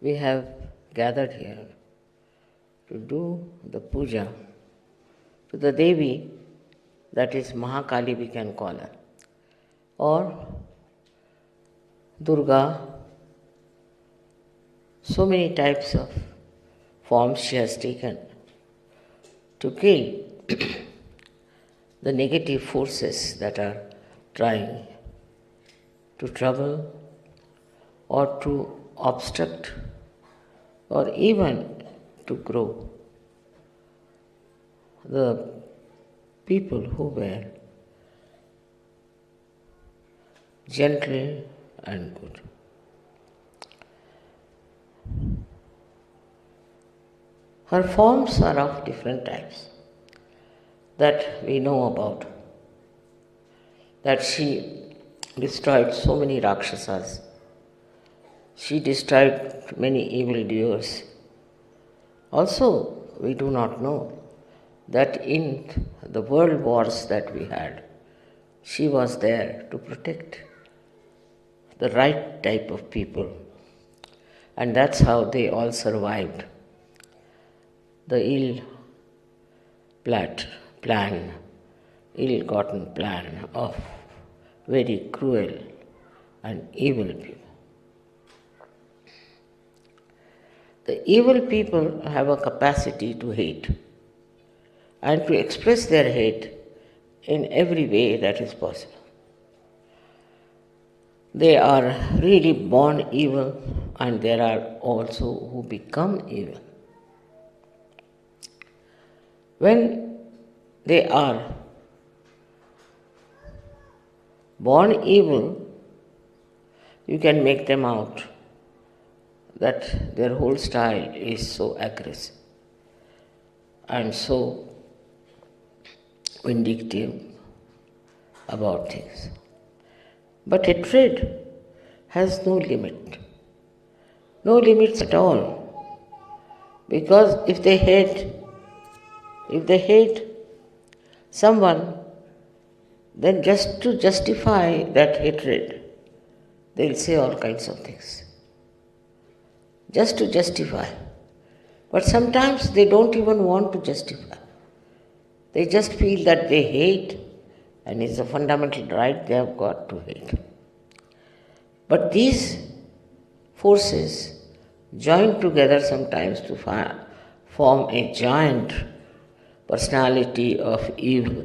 we have gathered here to do the puja to the Devi, that is Mahakali we can call her, or Durga. So many types of forms she has taken to kill the negative forces that are trying to trouble or to obstruct or even to grow the people who were gentle and good. Her forms are of different types that we know about, that she destroyed so many Rakshasas, she destroyed many evil doers. Also, we do not know that in the world wars that we had, she was there to protect the right type of people, and that's how they all survived the ill-gotten plan of very cruel and evil people. The evil people have a capacity to hate and to express their hate in every way that is possible. They are really born evil, and there are also who become evil. When they are born evil, you can make them out that their whole style is so aggressive and so vindictive about things. But hatred has no limit, no limits at all, because if they hate someone, then just to justify that hatred, they'll say all kinds of things. Just to justify. But sometimes they don't even want to justify. They just feel that they hate, and it's a fundamental right they have got to hate. But these forces join together sometimes to form a giant personality of evil,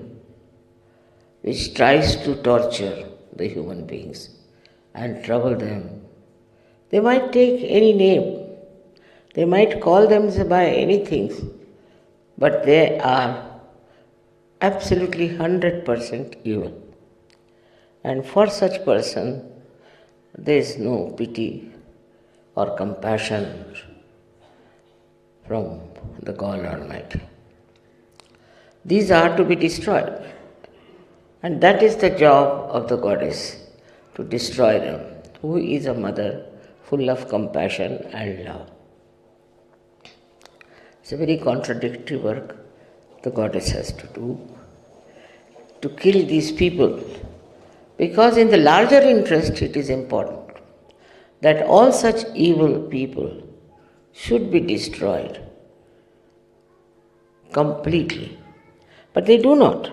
which tries to torture the human beings and trouble them. They might take any name, they might call them by anything, but they are absolutely 100% evil. And for such person, there is no pity or compassion from the God Almighty. These are to be destroyed. And that is the job of the goddess, to destroy them, who is a mother full of compassion and love. It's a very contradictory work the goddess has to do, to kill these people, because in the larger interest it is important that all such evil people should be destroyed completely. But they do not.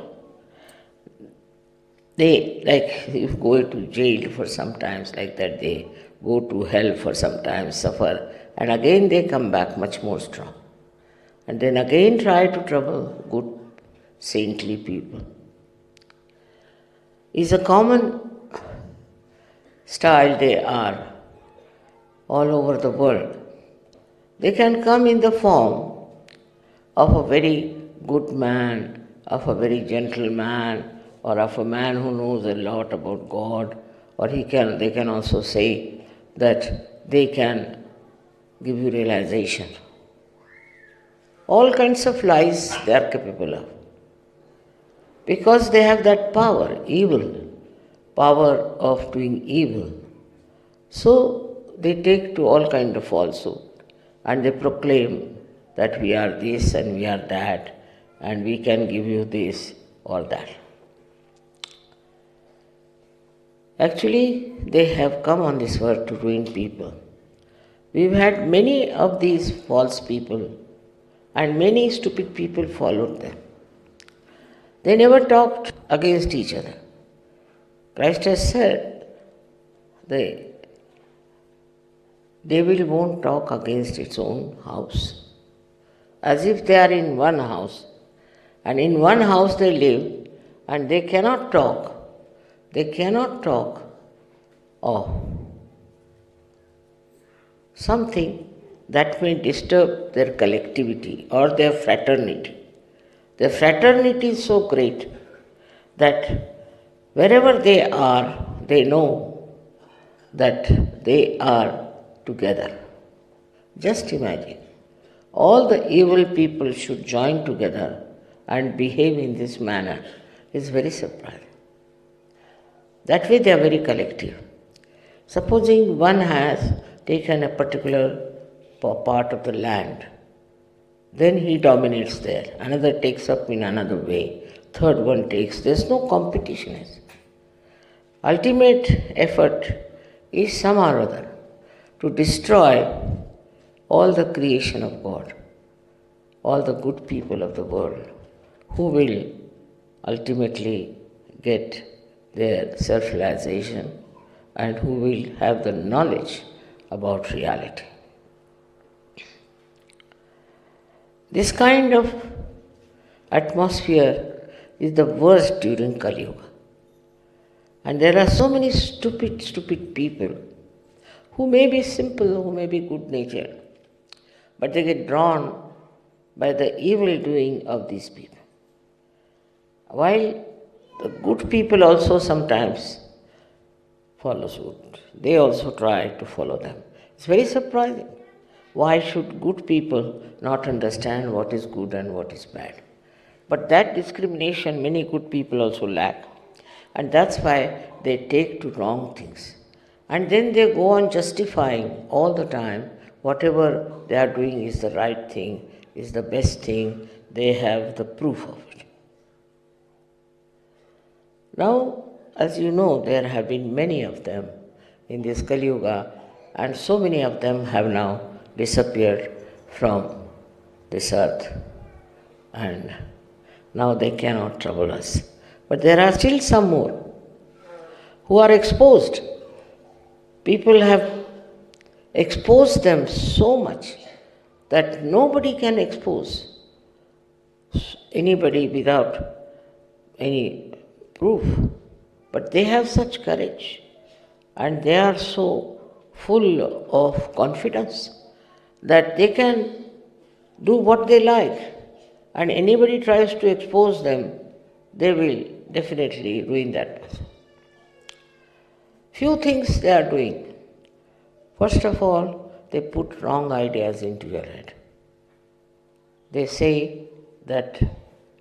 They, like, if go to jail for some times like that, they go to hell for some time, suffer, and again they come back much more strong. And then again try to trouble good, saintly people. Is a common style they are all over the world. They can come in the form of a very good man, of a very gentle man, or of a man who knows a lot about God, or they can also say that they can give you realization. All kinds of lies they are capable of, because they have that power, power of doing evil. So they take to all kind of falsehood, and they proclaim that we are this and we are that, and we can give you this or that. Actually, they have come on this world to ruin people. We've had many of these false people, and many stupid people followed them. They never talked against each other. Christ has said, the devil won't talk against its own house. As if they are in one house, and in one house they live, and they cannot talk. They cannot talk of something that may disturb their collectivity or their fraternity. Their fraternity is so great that wherever they are, they know that they are together. Just imagine, all the evil people should join together and behave in this manner. It's very surprising. That way they are very collective. Supposing one has taken a particular part of the land, then he dominates there. Another takes up in another way. Third one takes. There's no competition. Ultimate effort is somehow or other to destroy all the creation of God, all the good people of the world, who will ultimately get their self-realization and who will have the knowledge about reality. This kind of atmosphere is the worst during Kaliyuga. And there are so many stupid people who may be simple, who may be good-natured, but they get drawn by the evil doing of these people. While the good people also sometimes follow suit. They also try to follow them. It's very surprising. Why should good people not understand what is good and what is bad? But that discrimination many good people also lack. And that's why they take to wrong things. And then they go on justifying all the time whatever they are doing is the right thing, is the best thing. They have the proof of it. Now, as you know, there have been many of them in this Kaliyuga, and so many of them have now disappeared from this earth, and now they cannot trouble us. But there are still some more who are exposed. People have exposed them so much that nobody can expose anybody without any proof. But they have such courage and they are so full of confidence that they can do what they like, and anybody tries to expose them, they will definitely ruin that person. Few things they are doing. First of all, they put wrong ideas into your head. They say that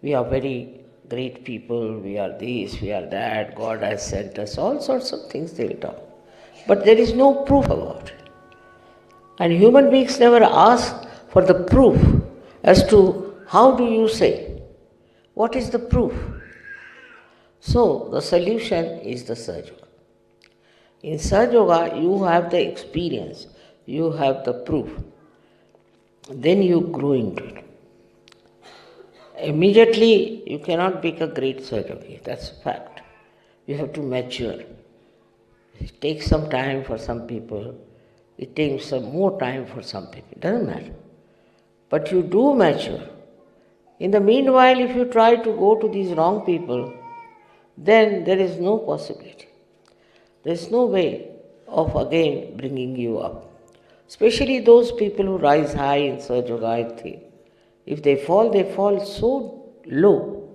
we are very great people, we are this, we are that, God has sent us, all sorts of things they will talk. But there is no proof about it. And human beings never ask for the proof as to how do you say, what is the proof? So the solution is the Sahaja Yoga. In Sahaja Yoga, you have the experience, you have the proof. Then you grow into it. Immediately, you cannot become a great Sahaja Yogi. That's a fact. You have to mature. It takes some time for some people. It takes some more time for some people. It doesn't matter. But you do mature. In the meanwhile, if you try to go to these wrong people, then there is no possibility. There is no way of again bringing you up. Especially those people who rise high in Sahaja Yoga, I think. If they fall so low,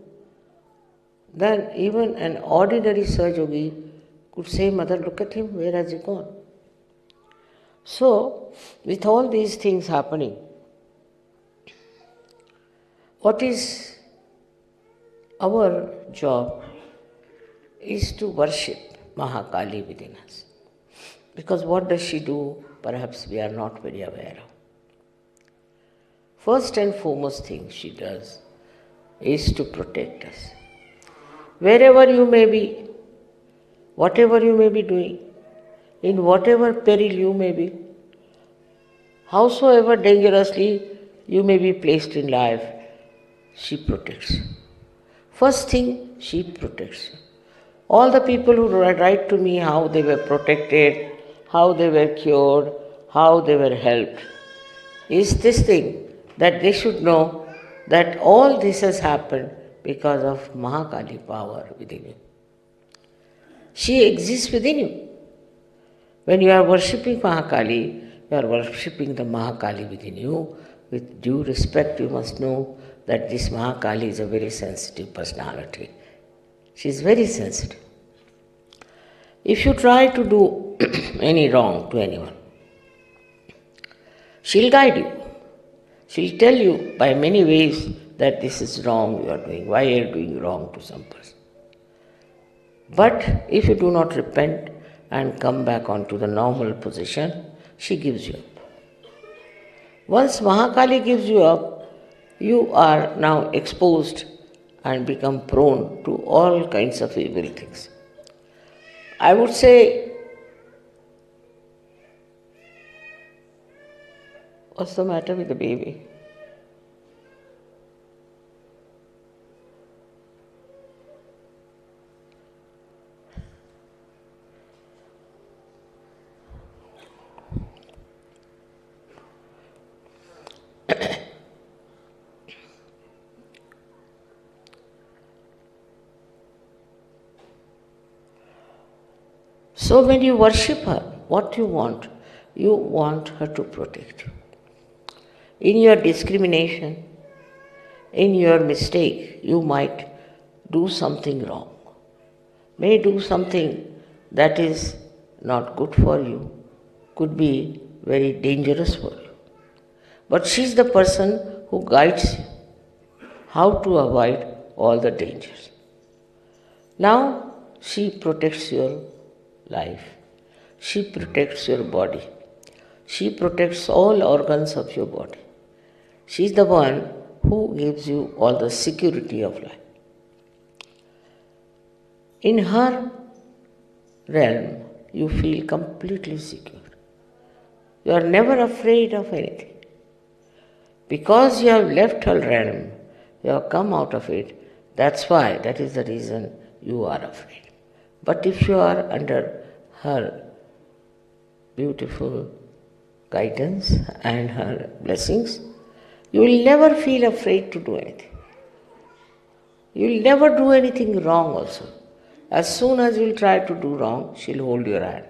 then even an ordinary Sahaja Yogi could say, Mother, look at him, where has he gone? So, with all these things happening, what is our job is to worship Mahakali within us. Because what does she do? Perhaps we are not very aware of. First and foremost thing she does is to protect us. Wherever you may be, whatever you may be doing, in whatever peril you may be, Howsoever dangerously you may be placed in life, she protects you. First thing, she protects you. All the people who write to me how they were protected, how they were cured, how they were helped, is this thing that they should know that all this has happened because of Mahakali power within you. She exists within you. When you are worshipping Mahakali, you are worshipping the Mahakali within you. With due respect, you must know that this Mahakali is a very sensitive personality. She is very sensitive. If you try to do any wrong to anyone, she'll guide you. She'll tell you by many ways that this is wrong you are doing, why you are doing wrong to some person. But if you do not repent and come back onto the normal position, she gives you up. Once Mahakali gives you up, you are now exposed and become prone to all kinds of evil things. I would say, what's the matter with the baby? So when you worship her, what you want? You want her to protect you. In your discrimination, in your mistake, you might do something wrong, may do something that is not good for you, could be very dangerous for you. But she is the person who guides you how to avoid all the dangers. Now she protects your life. She protects your body. She protects all organs of your body. She is the one who gives you all the security of life. In her realm, you feel completely secure. You are never afraid of anything. Because you have left her realm, you have come out of it. That is the reason you are afraid. But if you are under her beautiful guidance and her blessings, you will never feel afraid to do anything. You will never do anything wrong also. As soon as you will try to do wrong, she will hold your hand.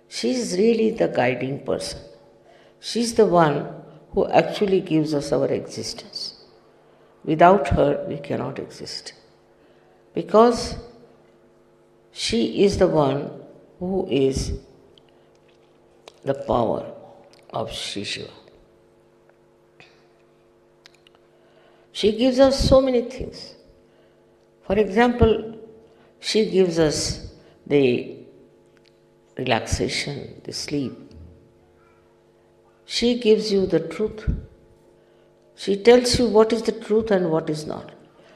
She is really the guiding person. She is the one who actually gives us our existence. Without her, we cannot exist. Because she is the one who is the power of Sri Shiva. She gives us so many things. For example, she gives us the relaxation, the sleep. She gives you the truth. She tells you what is the truth and what is not.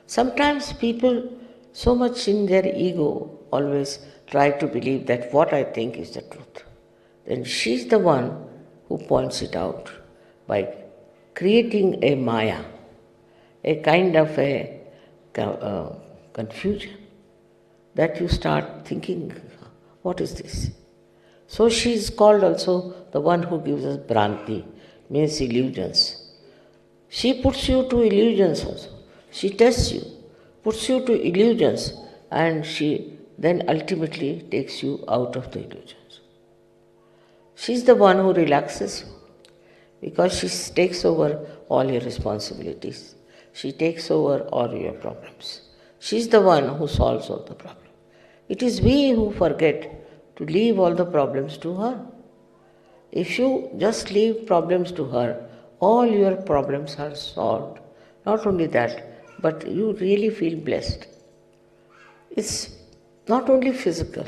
Sometimes people, so much in their ego, always try to believe that what I think is the truth. Then she's the one who points it out by creating a maya, a kind of a confusion, that you start thinking, what is this? So she is called also the one who gives us Bhranti, means illusions. She puts you to illusions also. She tests you, puts you to illusions, and she then ultimately takes you out of the illusions. She is the one who relaxes you because she takes over all your responsibilities. She takes over all your problems. She is the one who solves all the problems. It is we who forget to leave all the problems to her. If you just leave problems to her, all your problems are solved. Not only that, but you really feel blessed. It's not only physical,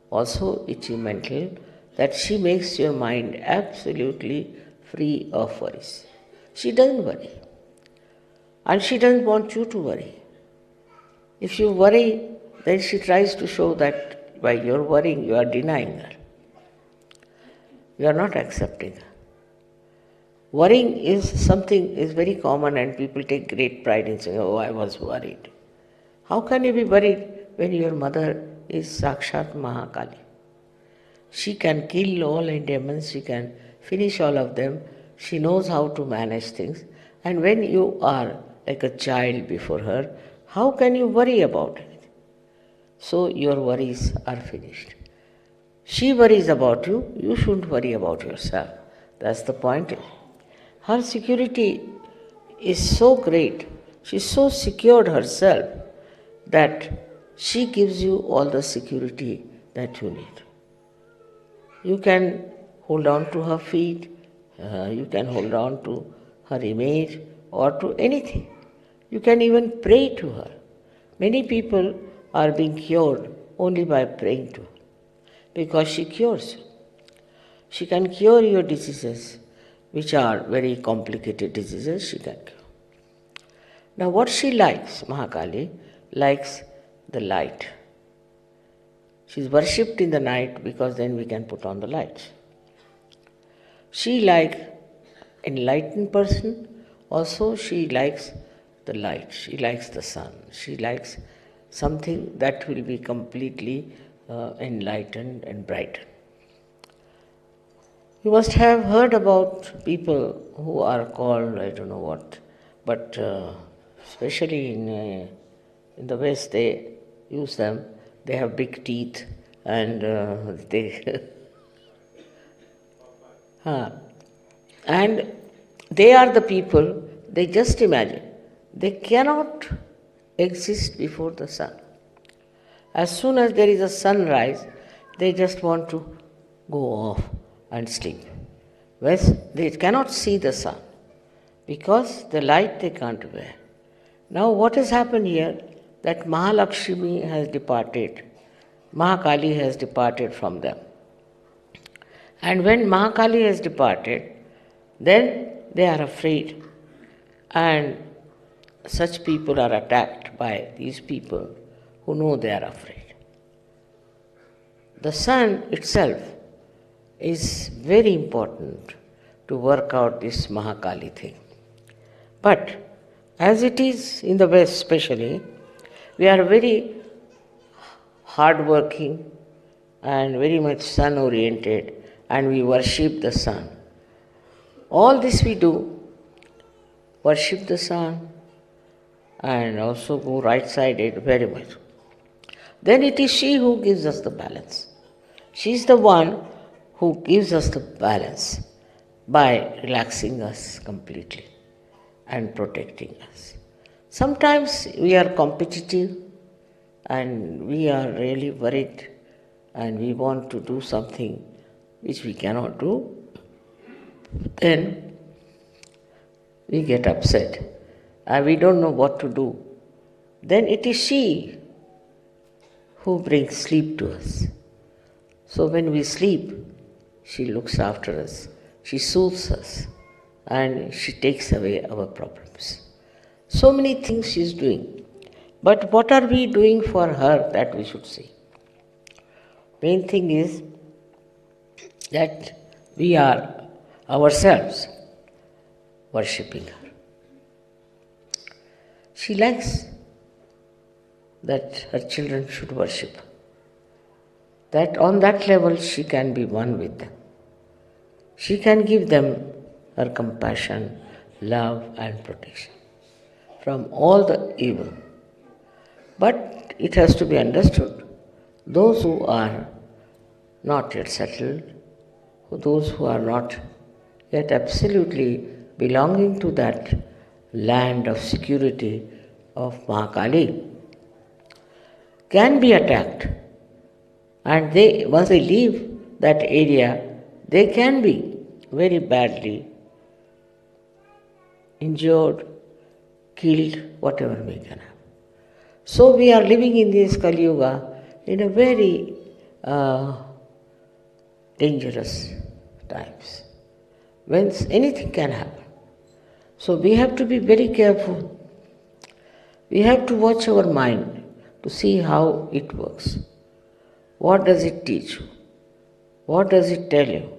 also it's mental, that she makes your mind absolutely free of worries. She doesn't worry. And she doesn't want you to worry. If you worry, then she tries to show that by your worrying, you are denying her. You are not accepting her. Worrying is something is very common and people take great pride in saying, oh, I was worried. How can you be worried when your mother is Sakshat Mahakali? She can kill all demons, she can finish all of them, she knows how to manage things. And when you are like a child before her, how can you worry about it? So your worries are finished. She worries about you, you shouldn't worry about yourself. That's the point. Her security is so great, she's so secured herself that she gives you all the security that you need. You can hold on to her feet, you can hold on to her image or to anything. You can even pray to her. Many people are being cured only by praying to her because she cures you. She can cure your diseases, which are very complicated diseases, she can cure. Now what she likes, Mahakali, likes the light. She is worshipped in the night because then we can put on the lights. She likes enlightened person, also she likes the light, she likes the sun, she likes something that will be completely enlightened and brightened. You must have heard about people who are called, I don't know what, but especially in the West they use them. They have big teeth and they and they are the people, they just imagine, they cannot exist before the sun. As soon as there is a sunrise, they just want to go off and sleep. Whereas they cannot see the sun because the light they can't bear. Now what has happened here, that Mahalakshmi has departed, Mahakali has departed from them. And when Mahakali has departed, then they are afraid. And such people are attacked by these people who know they are afraid. The sun itself is very important to work out this Mahakali thing. But as it is in the West especially, we are very hard-working and very much sun-oriented and we worship the sun. All this we do, worship the sun and also go right-sided very much. Then it is she who gives us the balance. She is the one who gives us the balance by relaxing us completely and protecting us. Sometimes we are competitive and we are really worried and we want to do something which we cannot do. Then we get upset and we don't know what to do. Then it is she who brings sleep to us. So when we sleep, she looks after us, she soothes us, and she takes away our problems. So many things she is doing. But what are we doing for her, that we should see? Main thing is that we are ourselves worshipping her. She likes that her children should worship her. That on that level she can be one with them. She can give them her compassion, love and protection from all the evil. But it has to be understood, those who are not yet settled, those who are not yet absolutely belonging to that land of security of Mahakali, can be attacked. And they, once they leave that area, they can be very badly injured, killed, whatever we can have. So we are living in this Kaliyuga in a very dangerous times, when anything can happen. So we have to be very careful. We have to watch our mind to see how it works. What does it teach you? What does it tell you?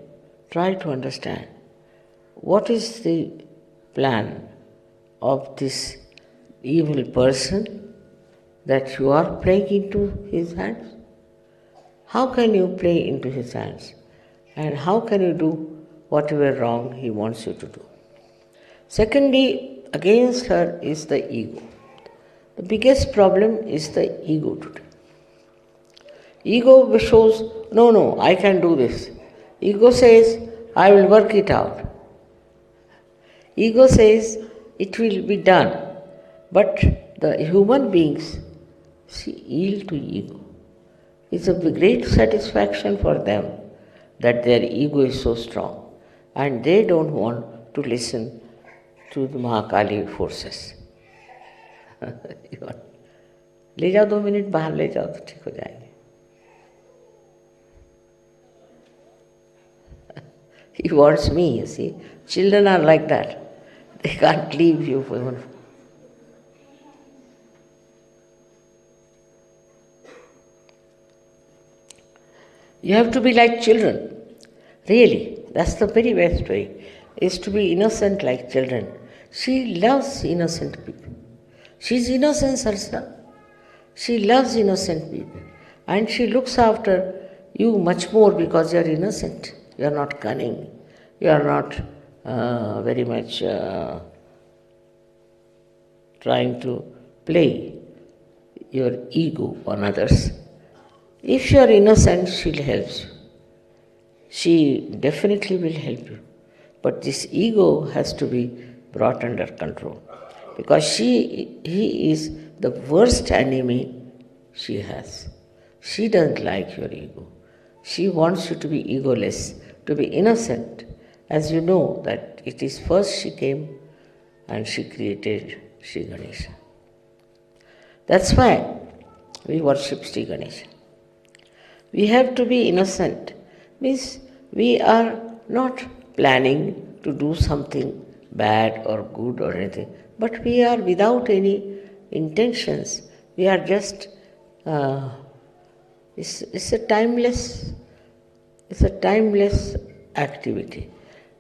Try to understand. what is the plan of this evil person that you are playing into his hands? How can you play into his hands? And how can you do whatever wrong he wants you to do? Secondly, against her is the ego. The biggest problem is the ego today. Ego shows, no, I can do this. Ego says, I will work it out. Ego says, it will be done. But the human beings yield to ego. It's a great satisfaction for them that their ego is so strong and they don't want to listen to the Mahakali forces. ले जाओ 2 minute बाहर ले जाओ तो ठीक हो जाएंगे. He wants me, you see. Children are like that. They can't leave you for even. You have to be like children. Really, that's the very best way, is to be innocent like children. She loves innocent people. She's innocence herself. She loves innocent people. And she looks after you much more because you're innocent. You're not cunning. You're not very much trying to play your ego on others. If you are innocent, she'll help you. She definitely will help you. But this ego has to be brought under control. Because he is the worst enemy she has. She doesn't like your ego. She wants you to be egoless, to be innocent. As you know that it is first she came and she created Sri Ganesha. That's why we worship Sri Ganesha. We have to be innocent. Means we are not planning to do something bad or good or anything, but we are without any intentions. We are just, it's a timeless activity.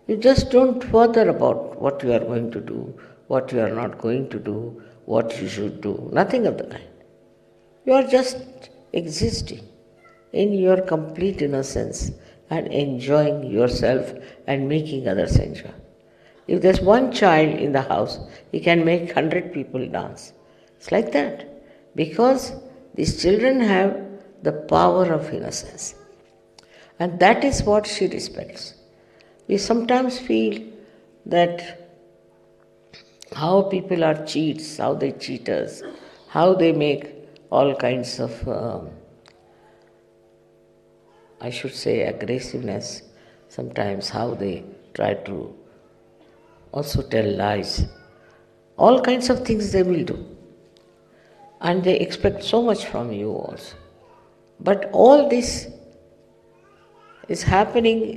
You just don't bother about what you are going to do, what you are not going to do, what you should do, nothing of the kind. You are just existing in your complete innocence and enjoying yourself and making others enjoy. If there's one child in the house, he can make 100 people dance. It's like that. Because these children have the power of innocence. And that is what she respects. We sometimes feel that how people are cheats, how they cheat us, how they make all kinds of aggressiveness, sometimes how they try to also tell lies. All kinds of things they will do. And they expect so much from you also. But all this is happening.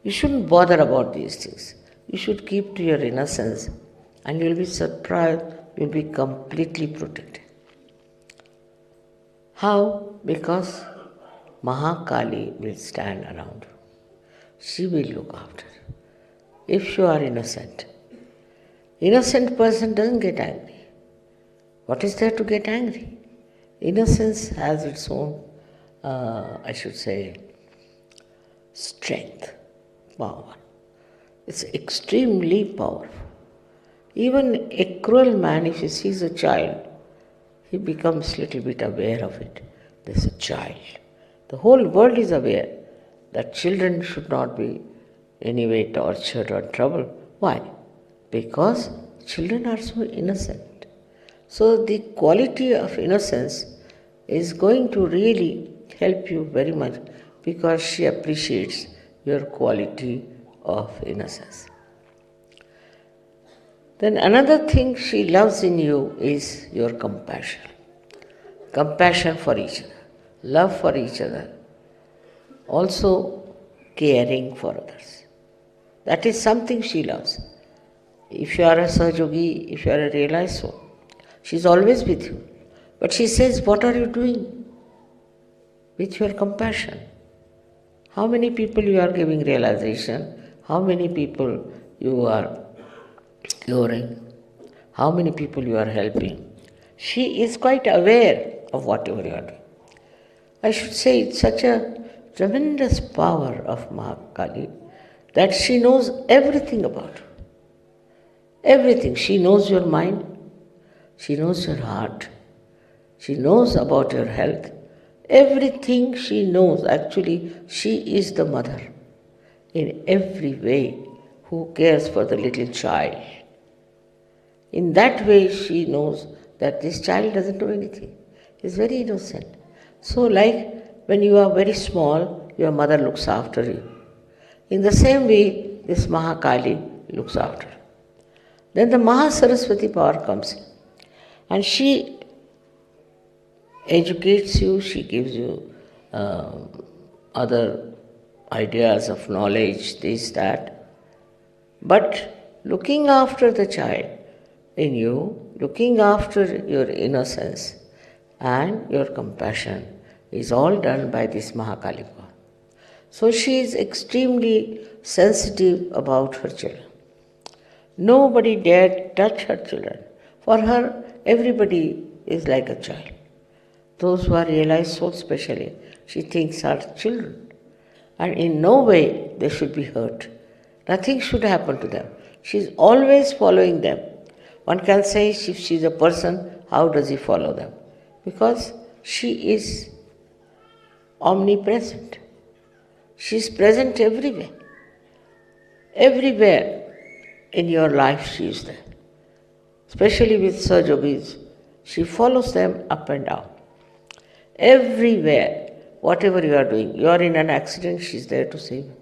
You shouldn't bother about these things. You should keep to your innocence and you'll be surprised, you'll be completely protected. How? Because Mahakali will stand around you. She will look after you. If you are innocent. Innocent person doesn't get angry. What is there to get angry? Innocence has its own, strength, power. It's extremely powerful. Even a cruel man, if he sees a child, he becomes a little bit aware of it. There's a child. The whole world is aware that children should not be anyway tortured or troubled. Why? Because children are so innocent. So the quality of innocence is going to really help you very much because she appreciates your quality of innocence. Then another thing she loves in you is your compassion. Compassion for each other, love for each other, also caring for others. That is something she loves. If you are a Sahajogi, if you are a realized soul, she is always with you. But she says, what are you doing with your compassion? How many people you are giving realization how many people you are curing, how many people you are helping. She is quite aware of whatever you are doing. I should say it's such a tremendous power of Mahakali that she knows everything about you. Everything. She knows your mind, she knows your heart, she knows about your health. Everything she knows. Actually, she is the mother in every way who cares for the little child. In that way, she knows that this child doesn't know anything. He's very innocent. So, like when you are very small, your mother looks after you. In the same way, this Mahakali looks after you. Then the Mahasaraswati power comes in, and she educates you, she gives you other ideas of knowledge, this, that. But looking after the child in you, looking after your innocence and your compassion is all done by this Mahakali power. So she is extremely sensitive about her children. Nobody dared touch her children. For her, everybody is like a child. Those who are realized so specially, she thinks are children. And in no way they should be hurt. Nothing should happen to them. She is always following them. One can say if she is a person, how does he follow them? Because she is omnipresent. She is present everywhere. Everywhere in your life she is there. Especially with Saj Yogis, she follows them up and down. Everywhere, whatever you are doing, you are in an accident, she is there to save you.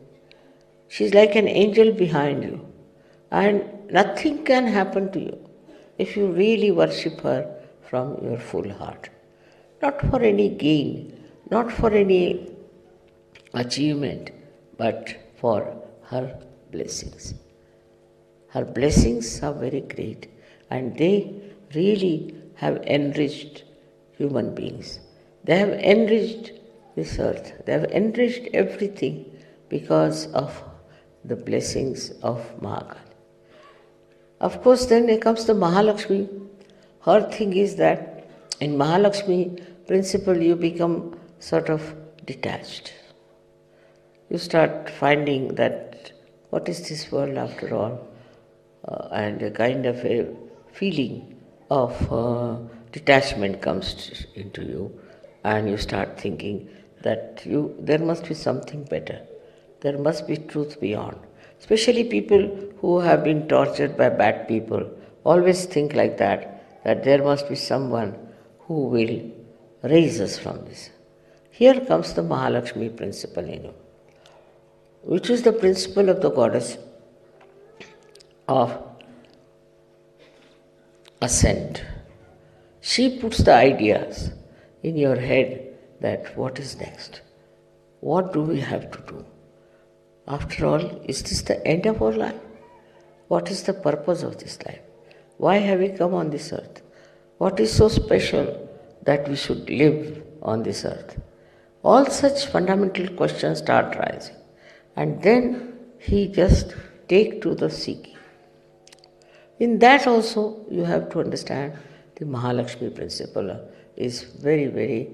She is like an angel behind you. And nothing can happen to you if you really worship her from your full heart. Not for any gain, not for any achievement, but for her blessings. Her blessings are very great, and they really have enriched human beings. They have enriched this earth. They have enriched everything because of the blessings of Mahakali. Of course, then comes the Mahalakshmi. Her thing is that in Mahalakshmi principle you become sort of detached. You start finding that what is this world after all? And a kind of a feeling of detachment comes into you, and you start thinking that there must be something better. There must be truth beyond. Especially people who have been tortured by bad people always think like that there must be someone who will raise us from this. Here comes the Mahalakshmi principle in you, which is the principle of the goddess of ascent. She puts the ideas in your head that what is next? What do we have to do? After all, is this the end of our life? What is the purpose of this life? Why have we come on this earth? What is so special that we should live on this earth? All such fundamental questions start rising. And then he just take to the seeking. In that also you have to understand the Mahalakshmi principle is very, very,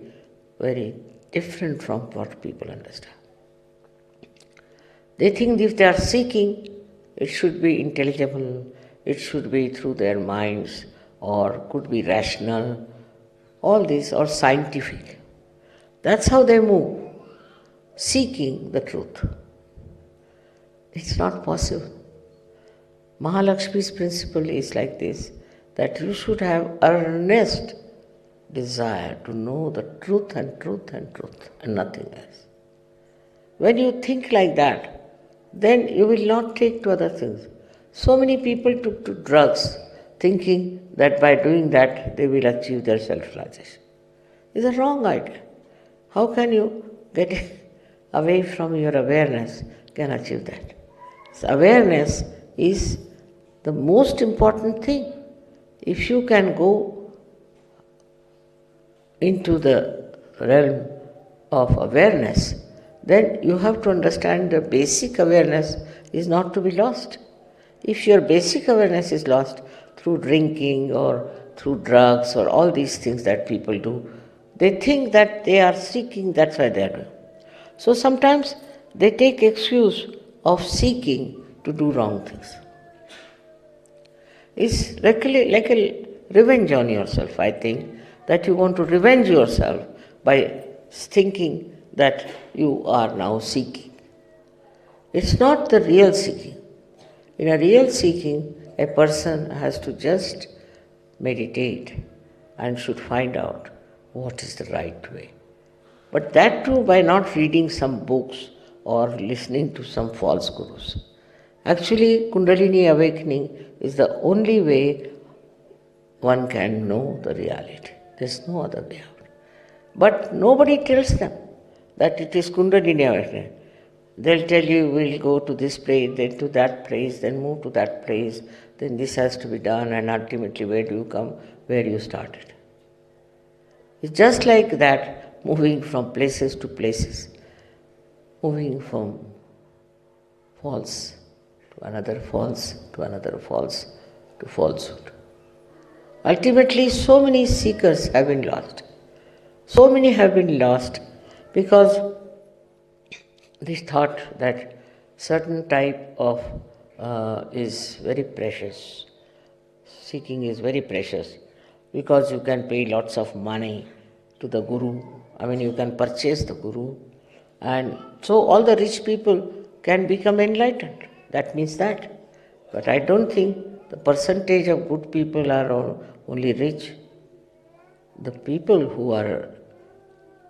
very different from what people understand. They think if they are seeking, it should be intelligible, it should be through their minds, or could be rational, all this, or scientific. That's how they move, seeking the truth. It's not possible. Mahalakshmi's principle is like this, that you should have earnest desire to know the truth and truth and truth and nothing else. When you think like that, then you will not take to other things. So many people took to drugs thinking that by doing that they will achieve their self-realization. It's a wrong idea. How can you get away from your awareness can achieve that? So awareness is the most important thing. If you can go into the realm of awareness, then you have to understand the basic awareness is not to be lost. If your basic awareness is lost through drinking or through drugs or all these things that people do, they think that they are seeking, that's why they are doing. So sometimes they take excuse of seeking to do wrong things. It's like a revenge on yourself, I think, that you want to revenge yourself by thinking that you are now seeking. It's not the real seeking. In a real seeking, a person has to just meditate and should find out what is the right way. But that too by not reading some books or listening to some false gurus. Actually, Kundalini awakening is the only way one can know the reality. There's no other way out. But nobody tells them that it is Kundalini awakening. They'll tell you, we'll go to this place, then to that place, then move to that place, then this has to be done, and ultimately where do you come? Where you started. It's just like that, moving from places to places, moving from false to another false, to another false, to falsehood. Ultimately, so many seekers have been lost. So many have been lost because this thought that certain type of is very precious. Seeking is very precious because you can pay lots of money to the guru. You can purchase the guru. And so all the rich people can become enlightened. That means that. But I don't think the percentage of good people are only rich. The people who are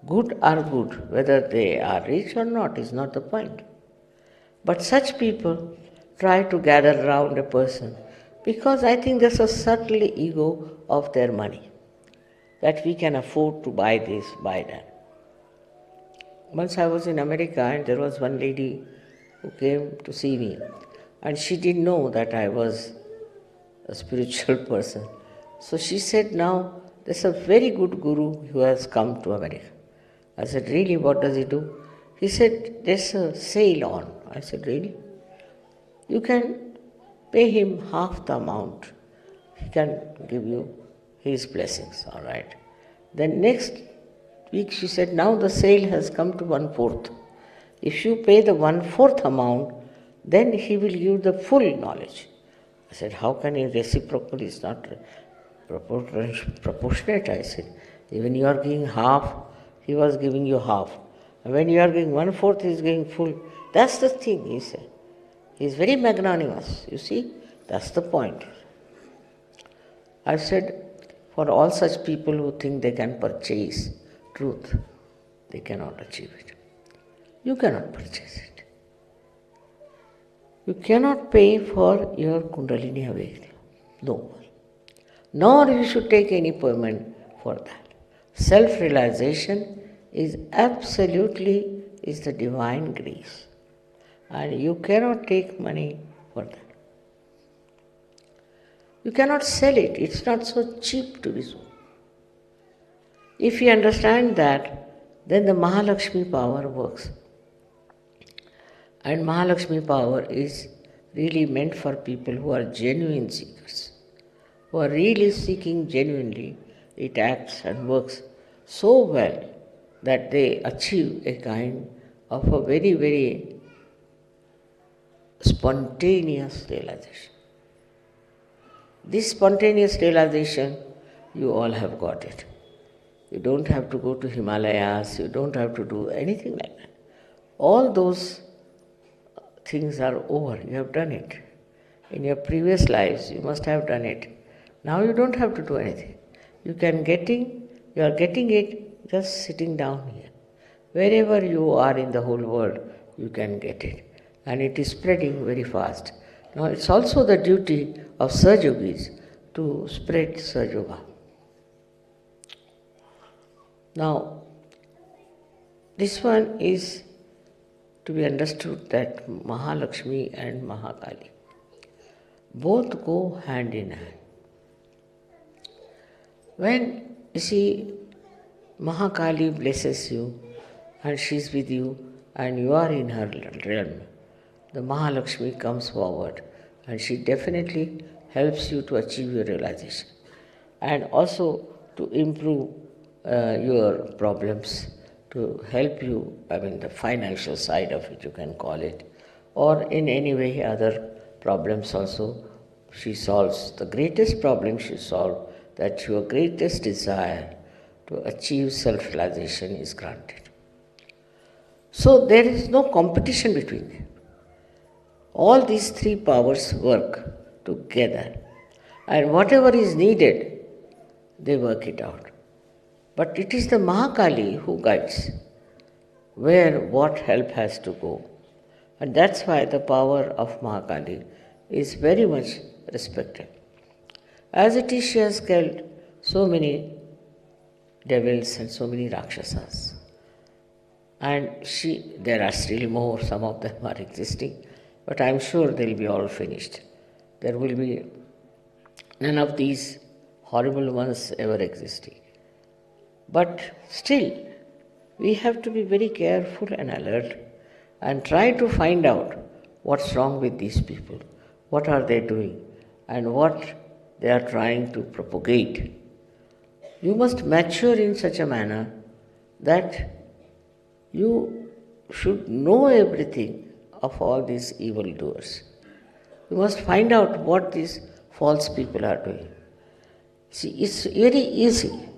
good, whether they are rich or not is not the point. But such people try to gather around a person because I think there's a subtle ego of their money, that we can afford to buy this, buy that. Once I was in America and there was one lady who came to see me and she didn't know that I was a spiritual person. So she said, now there's a very good guru who has come to America. I said, really, what does he do? He said, there's a sale on. I said, really? You can pay him half the amount. He can give you his blessings, all right. Then next week she said, now the sale has come to 1/4. If you pay the 1/4 amount, then he will give you the full knowledge. I said, how can he reciprocal? It's not proportionate. I said, even you are giving half, he was giving you half. And when you are giving 1/4, he is giving full. That's the thing, he said. He is very magnanimous, you see. That's the point. I said, for all such people who think they can purchase truth, they cannot achieve it. You cannot purchase it. You cannot pay for your Kundalini awakening. No. Nor you should take any payment for that. Self-realization is absolutely the divine grace. And you cannot take money for that. You cannot sell it. It's not so cheap to be sold. If you understand that, then the Mahalakshmi power works. And Mahalakshmi power is really meant for people who are genuine seekers, who are really seeking genuinely. It acts and works so well that they achieve a kind of a very, very spontaneous realization. This spontaneous realization, you all have got it. You don't have to go to Himalayas, you don't have to do anything like that. All those things are over, you have done it. In your previous lives, you must have done it. Now you don't have to do anything. You are getting it just sitting down here. Wherever you are in the whole world, you can get it. And it is spreading very fast. Now it's also the duty of Sahaja-yogis to spread Sahaja-yoga. Now, this one is to be understood that Mahalakshmi and Mahakali both go hand in hand. When you see Mahakali blesses you and she is with you and you are in her realm, the Mahalakshmi comes forward and she definitely helps you to achieve your realization and also to improve your problems, to help you, the financial side of it, you can call it, or in any way other problems also. She solves the greatest problem she solved, that your greatest desire to achieve self-realization is granted. So there is no competition between them. All these three powers work together, and whatever is needed, they work it out. But it is the Mahakali who guides where what help has to go. And that's why the power of Mahakali is very much respected. As it is, she has killed so many devils and so many Rakshasas. And there are still more, some of them are existing, but I am sure they will be all finished. There will be none of these horrible ones ever existing. But still, we have to be very careful and alert and try to find out what's wrong with these people, what are they doing, and what they are trying to propagate. You must mature in such a manner that you should know everything of all these evildoers. You must find out what these false people are doing. See, it's very easy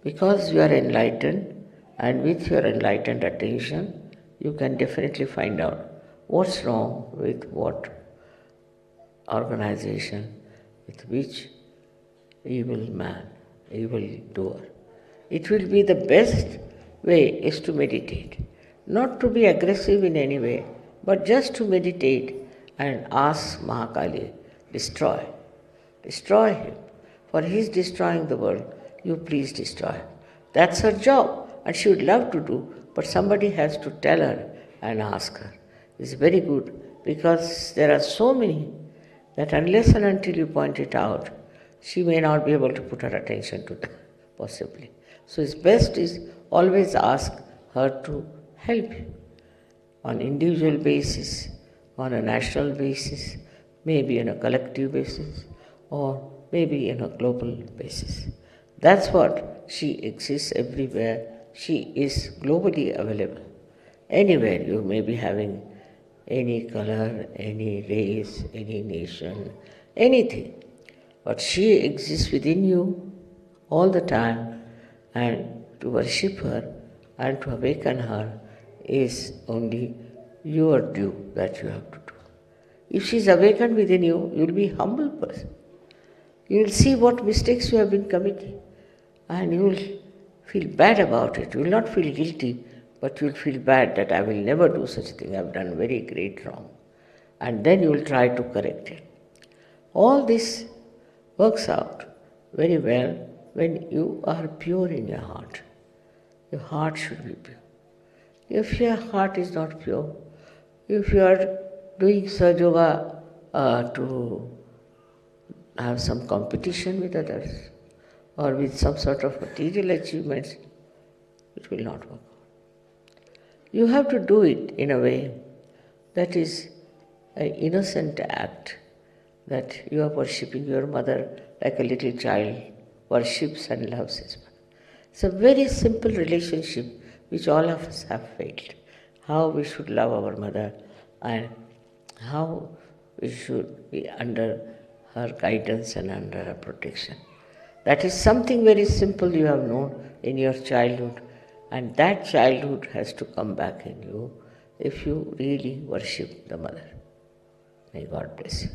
because you are enlightened, and with your enlightened attention, you can definitely find out what's wrong with what organization, with which evil man, evil doer. It will be the best way is to meditate, not to be aggressive in any way, but just to meditate and ask Mahakali, destroy him. For he is destroying the world, you please destroy him. That's her job, and she would love to do, but somebody has to tell her and ask her. It's very good, because there are so many that unless and until you point it out, she may not be able to put her attention to that, possibly. So it's best is always ask her to help you on individual basis, on a national basis, maybe on a collective basis, or maybe on a global basis. That's what she exists everywhere. She is globally available. Anywhere you may be having any color, any race, any nation, anything. But she exists within you all the time, and to worship her and to awaken her is only your due that you have to do. If she is awakened within you, you will be a humble person. You will see what mistakes you have been committing, and you will feel bad about it. You will not feel guilty, but you will feel bad that I will never do such a thing. I have done very great wrong. And then you will try to correct it. All this works out very well when you are pure in your heart. Your heart should be pure. If your heart is not pure, if you are doing Sahaja Yoga to have some competition with others or with some sort of material achievements, it will not work. You have to do it in a way that is an innocent act, that you are worshipping your mother like a little child worships and loves his mother. It's a very simple relationship which all of us have failed. How we should love our mother and how we should be under her guidance and under her protection. That is something very simple you have known in your childhood, and that childhood has to come back in you if you really worship the mother. May God bless you.